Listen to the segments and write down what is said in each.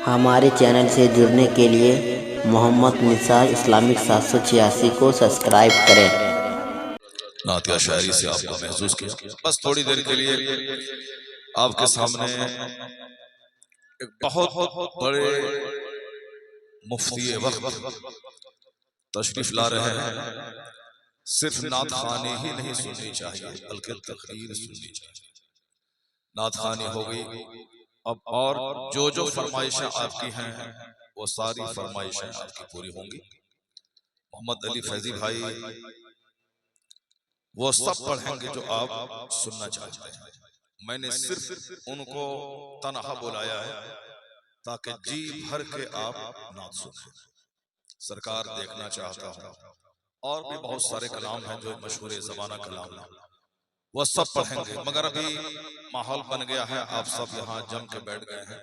हमारे चैनल से जुड़ने के लिए मोहम्मद निसार इस्लामिक 786 को सब्सक्राइब करें। नात या शायरी से आपको महसूस किया। बस थोड़ी देर के लिए आपके सामने एक बहुत बड़े मुफ्ती वक्त तशरीफ ला रहे हैं। सिर्फ नात खानी ही नहीं सुननी चाहिए बल्कि तकरीर सुननी चाहिए। नात खानी हो गई अब, और जो फरमाइशें आपकी हैं वो सारी फरमाइशें आपकी पूरी होंगी। मोहम्मद अली फैजी भाई वो सब पढ़ेंगे जो आप सुनना चाहते हैं। मैंने सिर्फ उनको तनहा बुलाया है ताकि जी भर के आप नात सुने। सरकार देखना चाहता हूँ, और भी बहुत सारे कलाम हैं जो मशहूर ज़माना कलाम है, वो सब पढ़ेंगे। मगर अभी माहौल बन गया है, आप सब यहाँ जम के बैठ गए हैं,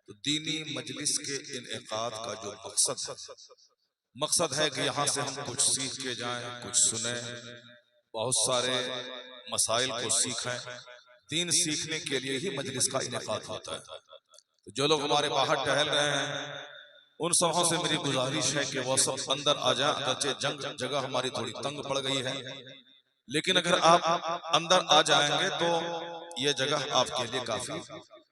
तो दीनी मजलिस के इनेकाद का जो मकसद है कि यहाँ से हम कुछ सीख के जाएं, कुछ सुने, बहुत सारे मसाइल को सीखें। दीन सीखने के लिए ही मजलिस का इनेकाद होता है। तो जो लोग हमारे बाहर टहल रहे हैं उन सबों से मेरी गुजारिश है कि वो सब अंदर आ जाएं। अगरचे जगह हमारी थोड़ी तंग पड़ गई है, लेकिन अगर आप अंदर आ जाएंगे तो ये जगह आपके लिए काफी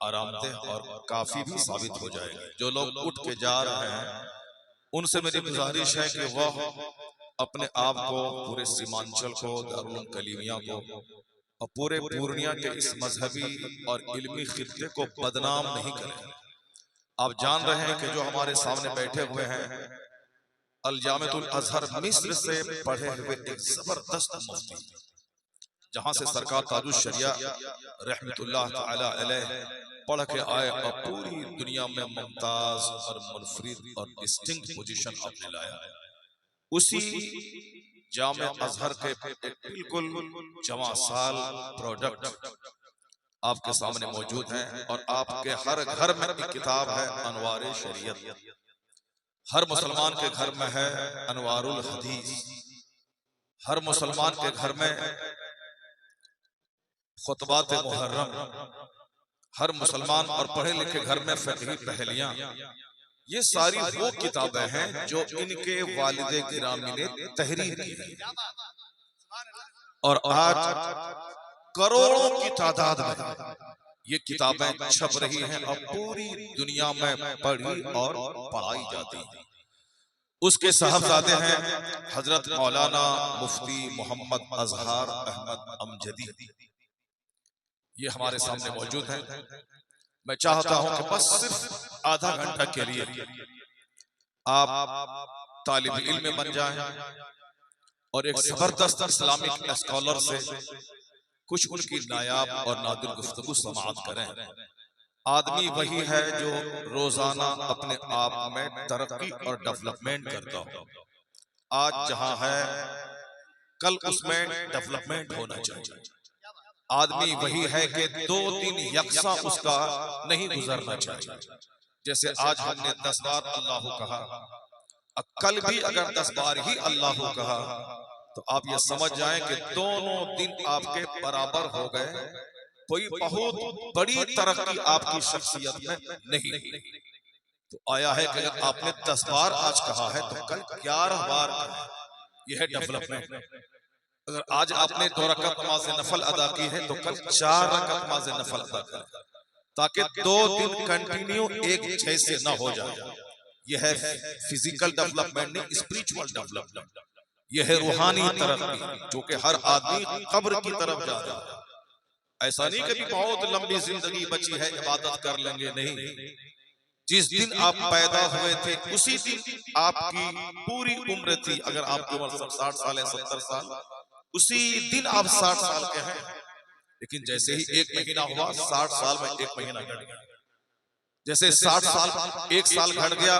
आरामदेह और काफी भी साबित हो जाएगी। जो लोग उठ के जा रहे हैं उनसे मेरी गुजारिश है कि वह अपने आप को, पूरे सीमांचल को, दारुल कलीमिया को और पूरे पूर्णिया के इस मजहबी और इल्मी खित्ते को बदनाम नहीं करें। आप जान रहे हैं कि जो हमारे सामने बैठे हुए हैं अल जामिअतुल अज़हर मिस्र से पढ़े हुए एक जबरदस्त मुफ्ती, जहां से सरकार ताजुश शरिया रहमतुल्लाह तआला अलैह पढ़ के आए और पूरी दुनिया में मुमताज और मुनफरिद और डिस्टिंक्ट पोजीशन आपने लाया। उसी जामे अजहर के एक बिल्कुल जवां साल प्रोडक्ट आपके सामने मौजूद हैं, और आपके हर घर में एक किताब है अनवार शरीयत। हर मुसलमान के घर में है अनवारुल हदीस, हर मुसलमान के घर में खुतबात मुहर्रम, हर मुसलमान और पढ़े लिखे घर में फ़िक़ही पहलियां। ये सारी वो किताबें हैं जो इनके वालिद गिरामी ने तहरीर की है, और आज करोड़ों की तादाद में ये किताबें छप रही हैं और पूरी दुनिया में पढ़ी और पढ़ाई जाती हैं। उसके साहबजादे हैं हजरत मौलाना मुफ्ती मोहम्मद अजहर अहमद अमजदी। ये हमारे सामने मौजूद हैं। मैं चाहता हूं कि बस सिर्फ आधा घंटा के लिए आप तालिब इल्म बन जाएं और एक जबरदस्त इस्लामिक स्कॉलर से कुछ उनकी नायाब और नादिर गुफ्तगू समाअत करें। आदमी वही है जो रोजाना अपने आप में तरक्की और डेवलपमेंट करता हो। आज जहां है कल उसमें डेवलपमेंट होना चाहिए। आदमी वही है कि 2 दिन यकसा उसका नहीं गुजरना चाहिए। जैसे आज हमने 10 बार अल्लाह कहा, कल भी अगर 10 बार ही अल्लाह कहा तो आप ये समझ जाएं कि दोनों दिन आपके बराबर हो गए। कोई बहुत बड़ी तरक्की आपकी शख्सियत में नहीं। तो आया है कि अगर आपने 10 बार आज कहा है तो कल 11 बार कहा। यह है डेवलपमेंट। अगर आज आपने 2 रकात नमाज नफल अदा की है तो कल 4 रकात नमाज नफल अदा करें, ताकि 2 दिन कंटिन्यू एक जैसे ना हो जाए। यह है फिजिकल डेवलपमेंट नहीं, स्पिरिचुअल डेवलपमेंट। यह है रूहानी तरक्की, जो कि हर आदमी कब्र की तरफ जा रहा है। ऐसा नहीं कि बहुत लंबी जिंदगी बची है इबादत कर लेंगे, नहीं। जिस दिन आप पैदा हुए थे उसी दिन आपकी पूरी उम्र थी। अगर आपकी उम्र 60 साल है, 70 साल, उसी दिन आप 60 साल के हैं। लेकिन जैसे ही 1 महीना हुआ 60 साल में 1 महीना घट गया। जैसे 60 साल 1 साल घट गया,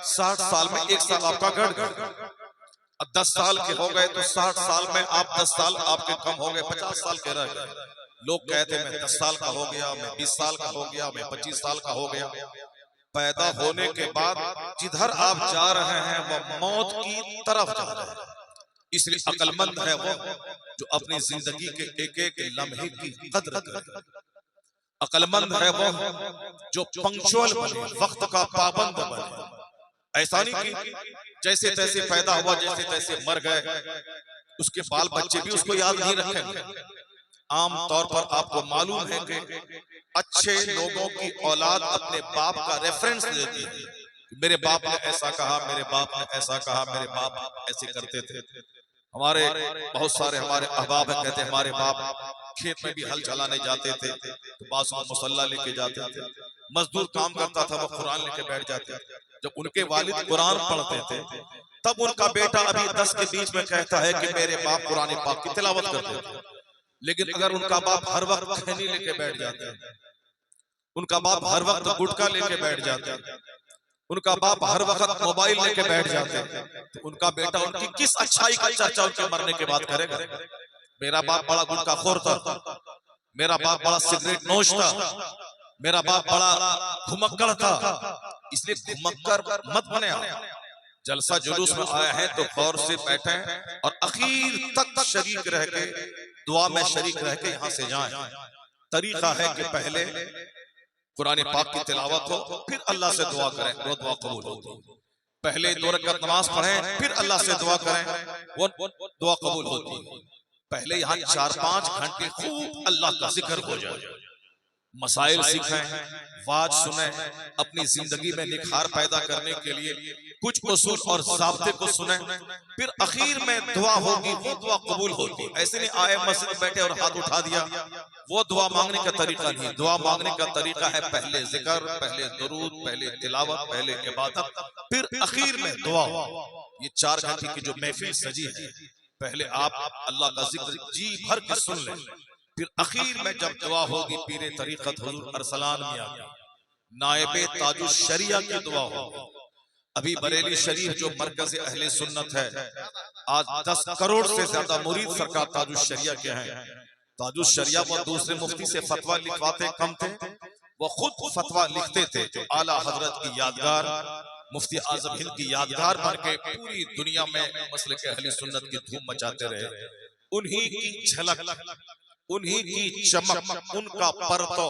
60 साल में 1 साल आपका घट गया। अब 10 साल के हो गए तो 60 साल में आप 10 साल आपके कम हो गए, 50 साल के रह गए। लोग कहते हैं मैं 10 साल का हो गया, मैं 20 साल का हो गया, मैं 25 साल का हो गया। पैदा होने के बाद जिधर आप जा रहे हैं वो मौत की तरफ जा रहे हैं। इसलिए अक्लमंद है वो जो अपनी जिंदगी के एक एक लम्हे की कद्र करे। अक्लमंद है वो जो पंक्चुअल बने, वक्त का पाबंद बने। ऐसा नहीं कि जैसे तैसे पैदा हुआ जैसे तैसे मर गए, उसके बाल बच्चे भी उसको याद नहीं रखेंगे। आम तौर पर आपको मालूम है कि अच्छे लोगों की औलाद अपने बाप का रेफरेंस देती है। मेरे बाप ने ऐसा कहा, मेरे बाप ने ऐसा कहा, मेरे बाप ऐसे करते थे। हमारे बहुत सारे हमारे अहबाब है, कहते हैं हमारे बाप खेत में भी हल चलाने जाते थे तो पास में मुसल्ला लेके जाते थे। मजदूर काम करता था, वो कुरान लेके बैठ जाते थे। जब उनके वालिद कुरान पढ़ते थे तब उनका बेटा अभी 10 के बीच में कहता है कि मेरे बाप कुरान पाक की तिलावत करते थे। लेकिन अगर उनका बाप हर वक्त खैनी लेके बैठ जाता है, उनका बाप हर वक्त गुटखा लेके बैठ जाता है, उनका बाप हर वक्त मोबाइल लेके बैठ जाते हैं, तो उनका बेटा उनकी किस अच्छाई का चर्चा उनके मरने के बाद करेगा? मेरा बाप बड़ा गुटखाखोर था, मेरा बाप बड़ा सिगरेट नोश था, मेरा बाप बड़ा घुमक्कड़ था, इसलिए घुमक्कड़ मत बने आप। जलसा जुलूस में आया है तो गौर से बैठे और आखिर तक शरीक रह के दुआ में शरीक रह के यहाँ से जाएं। तरीका है कि पहले कुरान पाक की तिलावत हो, फिर अल्लाह से दुआ करें, वो दुआ कबूल होती। पहले 2 रकात नमाज पढ़ें, फिर अल्लाह से दुआ करें, वो दुआ कबूल होती। पहले यहाँ 4-5 घंटे खूब अल्लाह का जिक्र हो जाए, मसाइल सीखें, वाज सुनें, अपनी जिंदगी में निखार पैदा करने के लिए कुछ उसूल और ज़ाब्ते को सुनें, फिर आखिर में दुआ होगी, वो दुआ कबूल होगी। ऐसे नहीं आए मस्जिद में बैठे और हाथ उठा दिया, वो दुआ मांगने का तरीका नहीं। दुआ मांगने का तरीका है पहले जिक्र, पहले दुरूद, पहले तिलावत, पहले इबादत, फिर आखिर में दुआ। ये 4 घंटे की जो महफिल सजी है, पहले आप अल्लाह का जिक्र जी भर के सुन लें, फिर आखिर में जब दुआ होगी पीरे तरीकत हुजूर अरसलान मियां नायबे ताजुश शरिया की दुआ होगी। अभी बरेली शरीफ जो मरकज अहले सुन्नत है, आज 10 करोड़ से ज्यादा मुरीद सरकार ताजुश शरिया के हैं। ताजुश शरिया वो दूसरे मुफ्ती से फतवा लिखवाते कम थे, वो खुद फतवा लिखते थे, जो आला हजरत की यादगार, मुफ्ती आजम हिंद की यादगार बन के पूरी दुनिया में मसले के अहले सुन्नत की धूम मचाते रहे। उन्हीं की झलक, उन्हीं की चमक, उनका परतो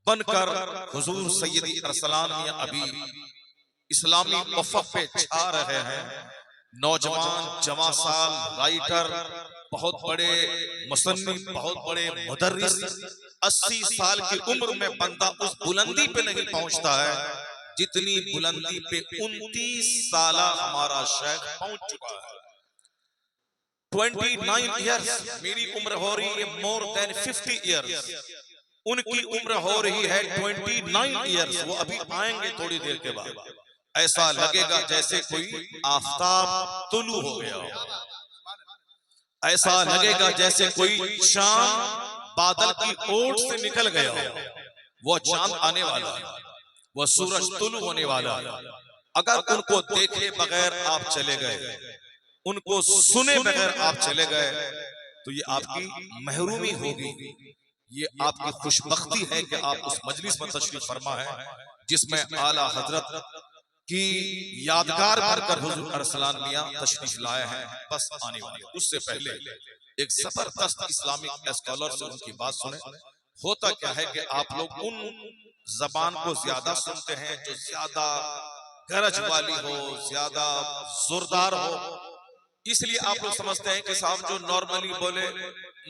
बनकर हुजूर सैयदी अरसलान मियां अभी इस्लामी उफ़क़ पे छा रहे हैं। नौजवान जवासाल राइटर, बहुत बड़े मुसन्निफ, बहुत बड़े मुदर्रिस, 80 साल की उम्र में बंदा उस बुलंदी पे नहीं पहुंचता है जितनी बुलंदी पे 29 साल हमारा शेख पहुंच चुका है। 29 ईयर्स मेरी उम्र हो रही है, मोर देन 50 ईयर्स उनकी उम्र हो रही है 29 ईयर्स। वो अभी आएंगे थोड़ी देर के बाद, ऐसा लगेगा जैसे कोई आफताब तुलू हो गया हो, ऐसा लगेगा जैसे कोई चांद बादल की ओट से निकल गया हो। वो चांद आने वाला है, वो सूरज तुलू होने वाला है। अगर उनको देखे बगैर आप चले गए, उनको सुने बगैर आप चले गए, तो ये आपकी महरूमी होगी, ये आपकी खुशबख्ती है कि आप उस मजलिस में तशरीफ फरमा है जिसमें आला हजरत की यादगार भरकर हुजूर अरसलान मियां तशरीफ लाए हैं, बस आने वाले। उससे पहले एक जबरदस्त इस्लामिक स्कॉलर से उनकी बात सुने। होता क्या है कि आप लोग उन जबान को ज्यादा सुनते हैं जो ज्यादा गरज वाली हो, ज्यादा जोरदार हो, इसलिए आप लोग समझते हैं कि साहब जो नॉर्मली बोले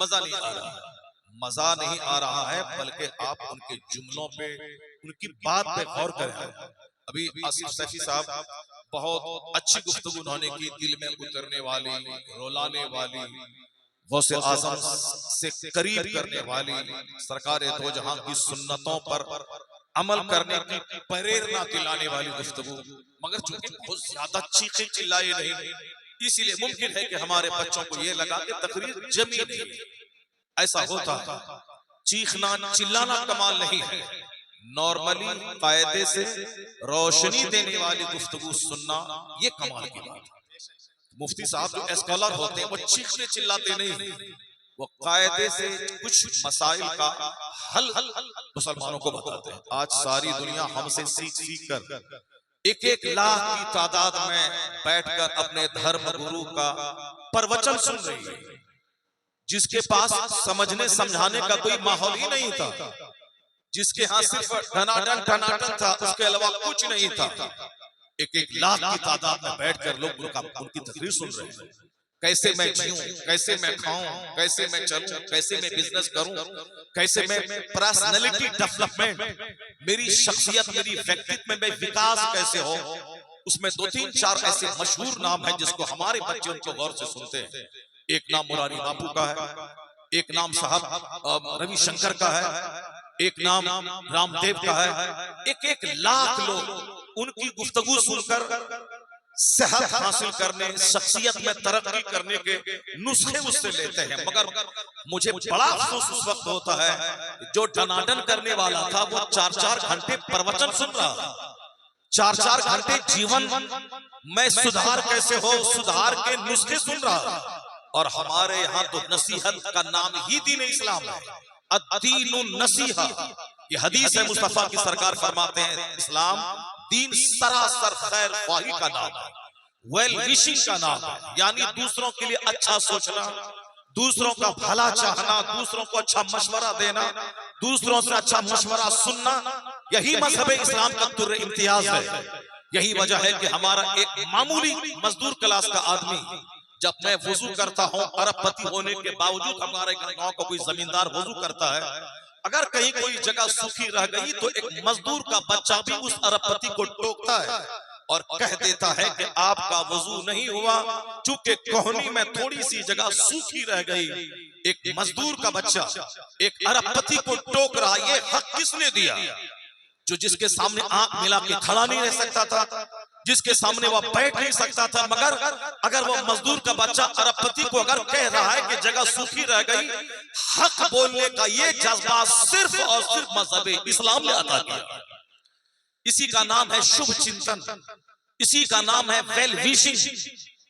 मजा नहीं आ रहा है। मजा नहीं आ रहा है, बल्कि आप उनके जुमलों पे, उनकी बात पे गौर करें। अभी आसिफ सैफी साहब बहुत अच्छी गुफ्तगू उन्होंने की, दिल में उतरने वाली, रुलाने वाली, गौसे आज़म से करीब करने वाली, सरकार दो जहां की सुन्नतों पर अमल करने की प्रेरणा दिलाने वाली गुफ्तगू। मगर चूंकि बहुत ज्यादा चीखे चिल्लाए नहीं, इसीलिए मुमकिन है कि हमारे बच्चों को ये लगा कि तकरीर जमी नहीं। ऐसा होता है, चीखना चिल्लाना कमाल नहीं है, नॉर्मली कायदे से रोशनी देने वाली गुफ्तगू सुनना ये कमाल की बात है। मुफ्ती साहब जो स्कॉलर होते हैं वो चीखने चिल्लाते नहीं, वो कायदे से कुछ मसाइल का हल मुसलमानों को बताते हैं। आज सारी दुनिया हमसे सीख कर 1-1 लाख की तादाद में बैठकर अपने धर्म गुरु का प्रवचन सुन रही है, जिसके पास समझने समझाने का कोई माहौल ही नहीं था। जिसके यहाँ सिर्फ टनाटन टनाटन था, उसके अलावा कुछ नहीं था। एक एक लाख की तादाद में बैठकर लोग उनकी तकरीर सुन रहे हैं। कैसे मैं जीऊं, कैसे मैं खाऊं, कैसे मैं चलूं, कैसे मैं बिजनेस करूं, कैसे मैं पर्सनालिटी डेवलपमेंट, मेरी शख्सियत, मेरी व्यक्तित्व में विकास कैसे हो। उसमें 2-3-4 ऐसे मशहूर नाम हैं जिसको हमारे बच्चे उनको गौर से सुनते हैं। एक नाम मुरारी बापू का है, एक नाम साहब रविशंकर का है, एक नाम रामदेव का है। एक एक लाख लोग उनकी गुफ्तगू सुनकर सेहत हासिल करने, शख्सियत में तरक्की करने के नुस्खे उससे लेते हैं। मगर मुझे बड़ा अफसोस उस वक्त होता है जो टनाटन करने वाला था वो 4-4 घंटे प्रवचन सुन रहा, 4-4 घंटे जीवन में सुधार कैसे हो, सुधार के नुस्खे सुन रहा। और हमारे यहाँ तो नसीहत का नाम ही दीन इस्लाम है, अद्दीनुन नसीहा। ये हदीस है, मुस्तफा की सरकार फरमाते हैं इस्लाम दीन सरासर खैर ख्वाही का नाम है, वेल विशिंग का नाम है। यानी दूसरों के लिए अच्छा सोचना, दूसरों का भला चाहना, दूसरों को अच्छा मशवरा देना, दूसरों से अच्छा मशवरा सुनना, यही मजहब इस्लाम का तुर्रे इम्तियाज है। यही वजह है कि हमारा एक मामूली मजदूर क्लास का आदमी, जब मैं वुजू करता हूँ, अरबपति होने के बावजूद हमारे गांव का कोई जमींदार वुजू करता है, अगर कहीं कोई जगह सूखी रह गई तो एक मजदूर का बच्चा भी उस अरबपति को टोकता है और कह देता है कि आपका वुजू नहीं हुआ, चूंकि कोहनी में थोड़ी सी जगह सूखी रह गई। एक मजदूर का बच्चा एक अरबपति को टोक रहा, ये हक किसने दिया? जो जिसके सामने आंख मिला के खड़ा नहीं रह सकता था, जिसके सामने वह बैठ नहीं सकता था, मगर अगर वो मजदूर का बच्चा अरबपति को अगर कह रहा है कि जगह सूखी रह गई, हक बोलने का ये जज्बा सिर्फ और सिर्फ मजहब इस्लाम ने अता किया। इसी का नाम है शुभ चिंतन, इसी का नाम है वेल विशिंग,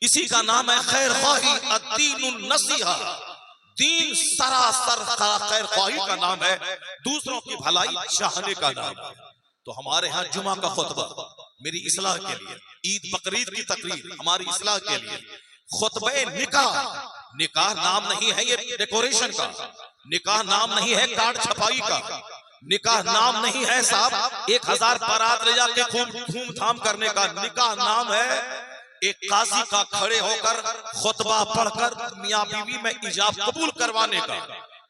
इसी का नाम है खैर ख्वाही, अद्दीनुन नसीहा। दीन सरासर खैर ख्वाही का नाम है, दूसरों की भलाई चाहने का नाम है। तो हमारे यहाँ जुमा का खुतबा मेरी इस्लाह के लिए, ईद बकरीद की तकरीर हमारी इस्लाह के लिए, खुतबे निकाह, निकाह नाम नहीं है ये डेकोरेशन का, निकाह नाम नहीं है कार्ड छपाई का, निकाह नाम नहीं है साहब 1000 बारात ले जाके खूब धूमधाम करने का। निकाह नाम है एक काजी का खड़े होकर खुतबा पढ़कर मियां बीवी में इजाब कबूल करवाने का।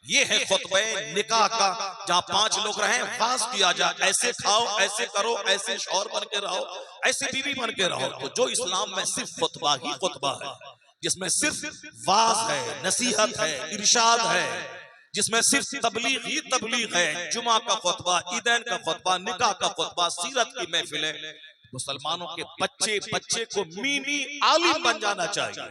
ये है खुतबे निकाह का, जहाँ 5 लोग रहे, वाज किया जाए, ऐसे खाओ, ऐसे करो, ऐसे शौहर बन के रहो, ऐसे बीवी बन के रहो। तो जो इस्लाम में सिर्फ खुतबा ही खुतबा है, जिसमें सिर्फ वाज है, नसीहत है, इरशाद है, जिसमें सिर्फ तबलीग ही तबलीग है, जुमा का खुतबा, ईदैन का खुतबा, निकाह का खुतबा, सीरत की महफिलें, मुसलमानों के बच्चे बच्चे को मिनी आलिम बन जाना चाहिए,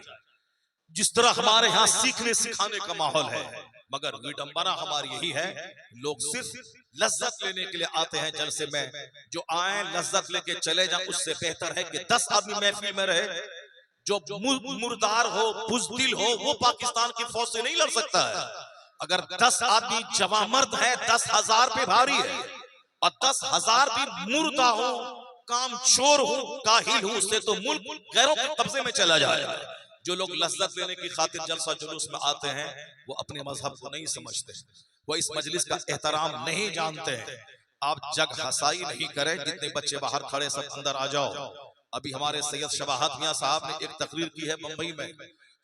जिस तरह हमारे यहाँ सीखने सिखाने का माहौल है। मगर विडंबना हमारी यही है, लोग सिर्फ लज्जत लेने के लिए आते हैं जलसे में, जो आए लज्जत लेके चले जाएं, उससे बेहतर है कि 10 आदमी महफिल में रहे। जो मुर्दार हो, बुज़दिल हो, वो पाकिस्तान की फौज से नहीं लड़ सकता है। अगर 10 आदमी जवामर्द है, 10,000 पे भारी है, और 10,000 भी मुर्दा हो, काम चोर हो, काहिल हो, उससे तो मुल्क गैरों के कब्जे में चला जाएगा। जो लोग लज्जत लेने की खातिर जलसा जुलूस में आते हैं, वो अपने मजहब को नहीं समझते, वो इस मजलिस का एहतराम नहीं जानते हैं। आप जग हसाई नहीं करें, जितने बच्चे बाहर खड़े सब अंदर आ जाओ। अभी हमारे सैयद शबाहत मियां साहब ने एक तकरीर की है मुंबई में,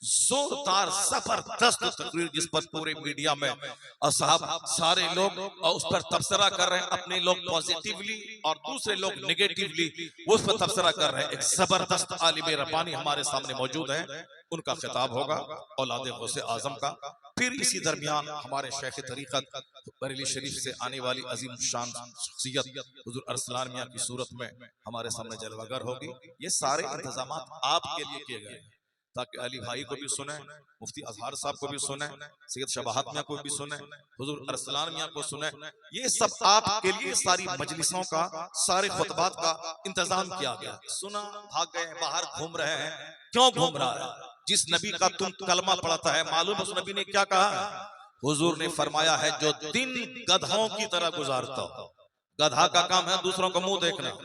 जोरदार जबरदस्त तकरीर, जिस पर पूरे मीडिया में और साहब सारे लोग उस पर तबसरा कर रहे हैं, अपने लोग पॉजिटिवली और दूसरे लोग नेगेटिवली उस पर तबसरा कर रहे हैं। एक जबरदस्त आलिम रब्बानी हमारे सामने मौजूद है, उनका खिताब होगा औलादे गौसे आजम का। फिर इसी दरमियान हमारे शेख तरीक़त बरेली शरीफ से आने वाली अजीम शान शख्सियत हुजूर अरसलान मियां की सूरत में हमारे सामने जलवागर होगी। ये सारे इंतजाम आपके लिए किए गए ताकि अली भाई को भी सुने, मुफ्ती अजहर साहब को भी सुने, सैयद शबाहत मियां को भी सुने, हुजूर अरसलान मियां को सुने। ये सब आपके लिए सारी मजलिसों का, सारे खुतबात का इंतजाम किया गया। सुना, भाग गए, बाहर घूम रहे हैं, क्यों घूम रहा है? जिस नबी का तुम कलमा पढ़ता है, मालूम उस नबी ने क्या कहा? हुजूर ने फरमाया है, जो दिन गधों की तरह गुजारता हो, गधा का काम है दूसरों को मुंह देखना,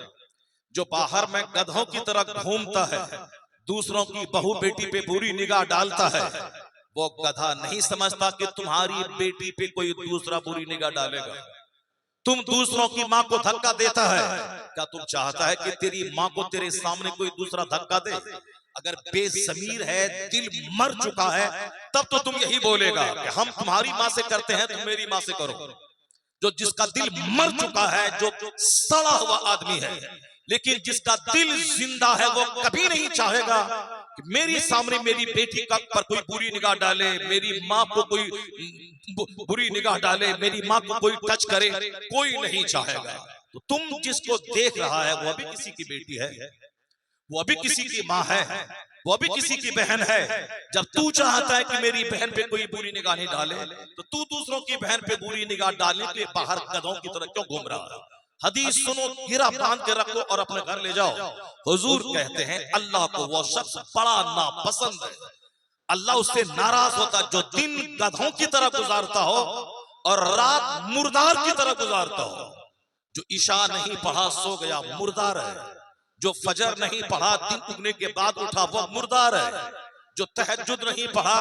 जो बाहर में गधों की तरह घूमता है, दूसरों की बहू बेटी पे बुरी निगाह डालता है, वो गधा नहीं समझता कि तुम्हारी बेटी पे कोई दूसरा बुरी निगाह डालेगा। तुम दूसरों की माँ को धक्का देता है, क्या तुम चाहता है कि तेरी माँ को तेरे सामने कोई दूसरा धक्का दे? अगर बेज़मीर है, दिल मर चुका है, तब तो तुम यही बोलेगा कि हम तुम्हारी माँ से करते हैं, तुम मेरी माँ से करो। जो जिसका दिल मर चुका है, जो सड़ा हुआ आदमी है, लेकिन जिसका दिल जिंदा है, वो कभी नहीं चाहेगा कि मेरी सामने मेरी बेटी का पर कोई बुरी निगाह डाले, मेरी माँ को कोई बुरी निगाह डाले, मेरी माँ को कोई टच करे, कोई नहीं चाहेगा। तो तुम जिसको देख रहा है वो अभी किसी की बेटी है, वो अभी किसी की माँ है, वो अभी किसी की बहन है। जब तू चाहता है कि मेरी बहन पे कोई बुरी निगाह नहीं डाले, तो तू दूसरों की बहन पे बुरी निगाह डालने के लिए बाहर गधों की तरह क्यों घूम रहा है? हदीस सुनो, गिरा बांध के रखो और अपने घर ले जाओ। हुजूर कहते हैं अल्लाह को वो शख्स बड़ा नापसंद है, अल्लाह उससे नाराज होता जो दिन गधों की तरह गुजारता हो और रात मुर्दार की तरह गुजारता हो। जो ईशा नहीं पढ़ा सो गया, मुर्दार है। जो फजर नहीं पढ़ा दिन उगने के बाद उठा, वो मुर्दार है। जो तहज्जुद नहीं पढ़ा,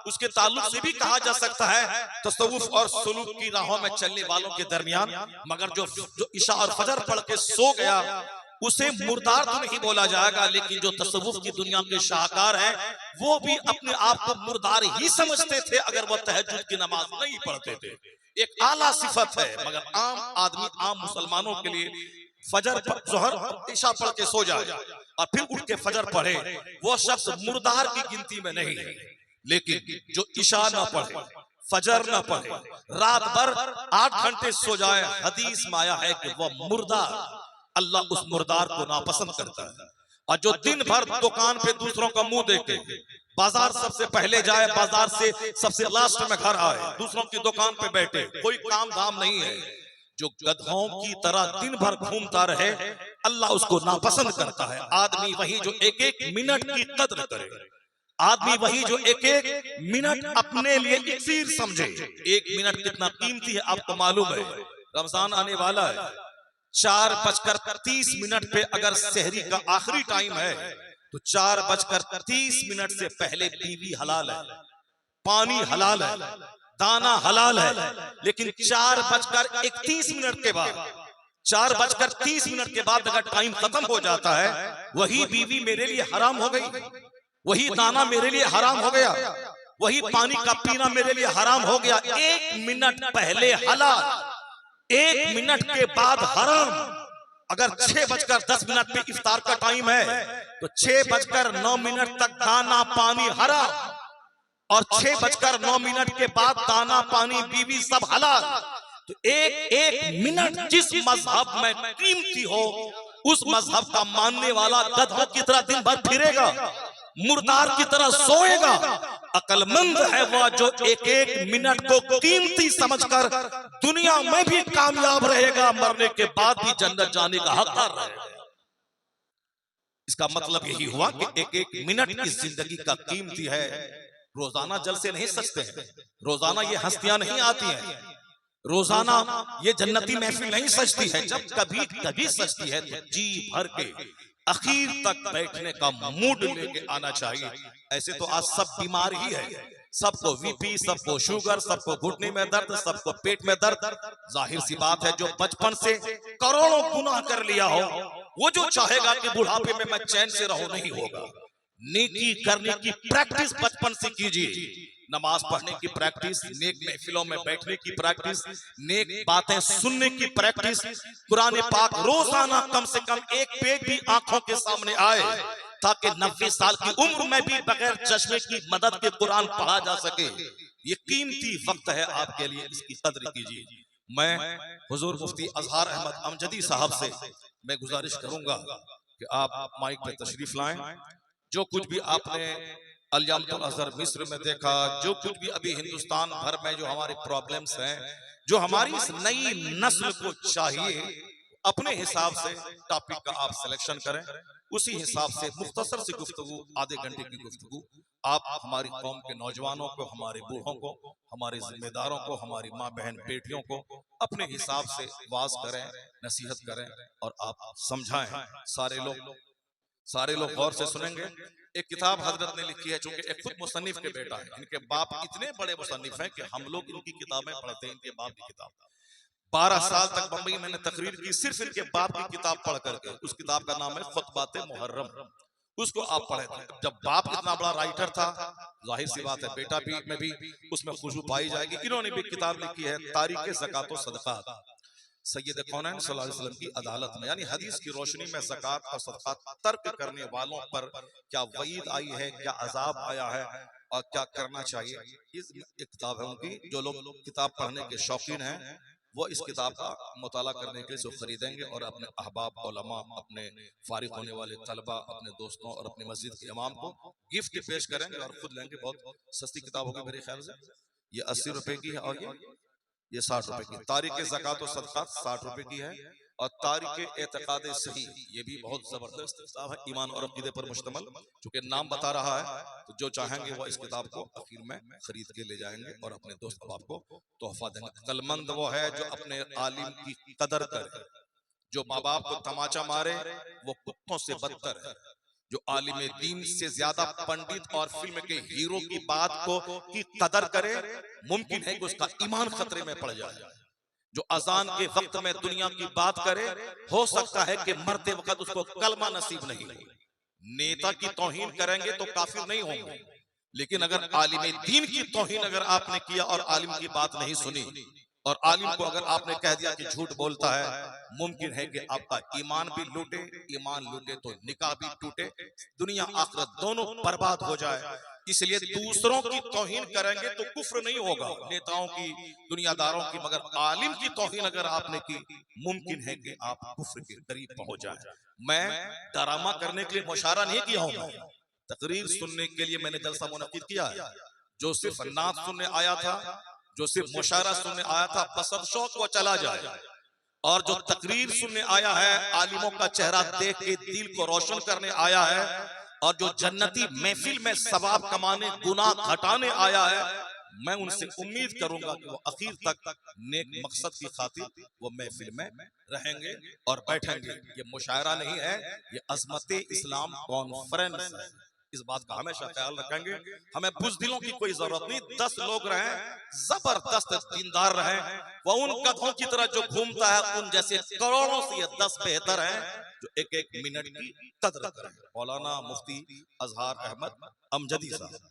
उसके ताल्लुक से भी कहा जा सकता है तसव्वुफ और सुलूक की राहों में चलने वालों के दरमियान, मगर जो इशा और फजर पढ़ के सो गया, उसे मुर्दार तो नहीं बोला जाएगा, लेकिन जो तसव्वुफ की दुनिया के शाहकार हैं, वो भी अपने आप को मुर्दार ही समझते थे अगर वो तहज्जुद की नमाज नहीं पढ़ते थे। एक आला सिफत है, मगर आम आदमी, आम मुसलमानों के लिए फजर जोहर इशा पढ़ के सो जाए और फिर उठ के फजर पढ़े, वो शख्स मुर्दार की गिनती में नहीं है। लेकिन जो इशा न पढ़े, फजर न पढ़े, रात भर 8 घंटे सो जाए, हदीस में आया है कि वह मुर्दार, अल्लाह उस मुर्दार को नापसंद करता है। और जो दिन भर दुकान पे दूसरों का मुंह देखे, बाजार सबसे पहले जाए, बाजार से सबसे लास्ट में घर आए, दूसरों की दुकान पे बैठे, कोई काम धाम नहीं है, जो गधों की तरह दिन भर घूमता रहे, अल्लाह उसको नापसंद करता है। आदमी वही जो एक एक मिनट की कद्र करे, आदमी वही जो एक एक मिनट अपने लिए इक्सीर समझे। एक मिनट कितना कीमती है आपको मालूम है। रमजान आने वाला है, 4:30 पे अगर सहरी का आखिरी टाइम है, तो 4:30 से पहले बीवी हलाल है, पानी हलाल है, दाना हलाल है। लेकिन 4:31 के बाद, 4:30 के बाद अगर टाइम खत्म हो जाता है, वही बीवी मेरे लिए हराम हो गई, वही दाना मेरे लिए हराम हो गया, वही पानी का पीना मेरे लिए हराम हो गया। 1 मिनट पहले हलाल, 1 मिनट के बाद हराम। अगर 6:10 पे इफ्तार का टाइम है, तो 6:09 तक दाना पानी हराम, और 6:09 के बाद दाना पानी बीवी सब हलाल। तो एक एक मिनट जिस मजहब में कीमती हो, उस मजहब का मानने वाला गधों की तरह दिन भर फिरेगा, मुर्दार की तरह सोएगा। अक्लमंद है वह जो एक एक मिनट को कीमती समझकर दुनिया में भी कामयाब रहेगा, मरने के बाद भी जन्नत जाने का हकदार रहेगा। इसका मतलब यही हुआ कि एक एक मिनट इस जिंदगी का कीमती है। रोजाना जल से नहीं सजते हैं, रोजाना ये हस्तियां नहीं आती हैं, रोजाना ये जन्नती महफिल नहीं सजती है। जब कभी कभी सजती है तो जी भर के आखिर तक बैठने का मूड लेके आना चाहिए। ऐसे तो आज सब बीमार ही है, सबको बीपी, सबको शुगर, सबको घुटने में दर्द, सबको पेट में दर्द। जाहिर सी बात है, जो बचपन से करोड़ों गुनाह कर लिया हो, वो जो चाहेगा कि बुढ़ापे में मैं चैन से रहूं, नहीं होगा। नेकी करने की प्रैक्टिस बचपन से कीजिए, नमाज पढ़ने की प्रैक्टिस, नेक महफिलों में बैठने की प्रैक्टिस, नेक बातें सुनने की प्रैक्टिस। कुरान पाक रोजाना कम से कम एक पेज भी आंखों के सामने आए, ताकि 90 साल की उम्र में भी बगैर चश्मे की मदद के कुरान पढ़ा जा सके। ये कीमती वक्त है आपके लिए, इसकी कद्र कीजिए। मैं हुजूर मुफ्ती अजहर अहमद अमजदी साहब से मैं गुजारिश करूंगा कि आप माइक पे तशरीफ लाएं। जो कुछ भी आपने अल-जामिअतुल अज़हर मिस्र में देखा, जो कुछ भी अभी हिंदुस्तान भर में जो हमारे प्रॉब्लम्स हैं, जो हमारी इस नई नस्ल को चाहिए, अपने हिसाब से टॉपिक का आप सिलेक्शन करें, उसी हिसाब से मुख्तसर सी गुफ्तगू, आधे घंटे की गुफ्तगू आप हमारी कौम के नौजवानों को, हमारे बूढ़ों को, हमारे जिम्मेदारों को, हमारी माँ बहन बेटियों को अपने हिसाब से वाज करें, नसीहत करें और आप समझाएं। सारे लोग गौर से सुनेंगे। एक किताब हजरत ने लिखी है, चूंकि एक खुद मुसन्निफ के बेटा है, इनके बाप इतने बड़े मुसन्निफ हैं कि हम लोग इनकी किताबें पढ़ते हैं, इनके बाप की किताब। 12 साल तक बंबई मैंने तकरीर की सिर्फ इनके बाप की किताब पढ़ करके। उस किताब का नाम है खुतबात मुहर्रम। उसको आप पढ़े थे। जब बाप इतना बड़ा राइटर था, जाहिर सी बात है बेटा भी में भी उसमें खुशबू पाई जाएगी। इन्होंने भी किताब लिखी है तारीख ज़कात व सदक़ात, सैयद कौनैन सल्लल्लाहु अलैहि वसल्लम की अदालत में, यानी हदीस की रोशनी में ज़कात और सदक़ात तर्क करने वालों पर क्या वईद आई है, क्या अजाब आया है और क्या करना चाहिए। इस एक किताब है उनकी। जो लोग किताब पढ़ने के शौकीन हैं वो इस किताब का मुताला करने के लिए खरीदेंगे और अपने अहबाब, उलमा, अपने फारिग होने वाले तलबा, अपने दोस्तों और अपनी मस्जिद के इमाम को गिफ्ट पेश करेंगे और खुद लेंगे। बहुत सस्ती किताब होगी मेरे ख्याल से। ये 80 रुपए की है और ये 60 रुपए की। तारीख ज़कात और सदक़ात 60 रुपए की है और तारीख एतकाद सही ये भी बहुत जबरदस्त किताब है, ईमान और अकीदे पर मुश्तमल। चूंकि नाम बता रहा है तो जो चाहेंगे वो इस किताब को आखिर में खरीद के ले जाएंगे और अपने दोस्त अहबाब को तोहफा देंगे। अक्लमंद वो है जो अपने आलिम की कदर करे। जो माँ बाप को तमाचा मारे वो कुत्तों से बदतर है। जो आलिम दीन से ज्यादा पंडित और फिल्म के हीरो की बात को की कदर करे, मुमकिन है कि उसका ईमान खतरे में पड़ जाए। जो अजान के वक्त में दुनिया की बात करे, हो सकता है कि मरते वक्त उसको कलमा नसीब नहीं हो। नेता की तौहीन करेंगे तो काफिर नहीं होंगे, लेकिन अगर आलिम दीन की तौहीन अगर आपने किया और आलिम की बात नहीं सुनी और आलिम को अगर आपने कह दिया कि झूठ बोलता है, मुमकिन है कि आपका ईमान भी लूटे। ईमान लूटे तो निकाह भी टूटे, दुनिया आखिरत दोनों बर्बाद हो जाए। इसलिए दूसरों की तौहीन करेंगे तो कुफ्र नहीं होगा, नेताओं की, दुनियादारों की, मगर आलिम की तौहीन अगर आपने की, मुमकिन है कि आप कुफ्र के करीब पहुंच जाए। मैं डरामा करने के लिए मुशारा नहीं किया हूं, तकरीर सुनने के लिए मैंने जलसा मुनक्किद किया है। जो सिर्फ नात सुनने आया था, जो सिर्फ मुशारा सुनने आया था, बसब शौक वो चला जाए। और जो तकरीर सुनने आया है, आलिमों का चेहरा देख के दिल को रोशन करने आया है, और जो जन्नती महफिल में सवाब कमाने, गुनाह घटाने आया है, मैं उनसे उम्मीद करूंगा कि वो आखिर तक नेक मकसद की खातिर वो महफिल में रहेंगे और बैठेंगे। ये मुशायरा नहीं है, ये अजमत इस्लाम कॉन्फ्रेंस है। इस बात का हमेशा ख्याल रखेंगे। हमें बुज़दिलों की कोई जरूरत नहीं। 10 लोग रहें, जबरदस्त दीनदार रहें। वो उन गधों की तरह जो घूमता है, उन जैसे करोड़ों से ये 10 बेहतर हैं जो एक एक मिनट की कदर करें। मौलाना मुफ्ती अजहार अहमद अमजदी साहब।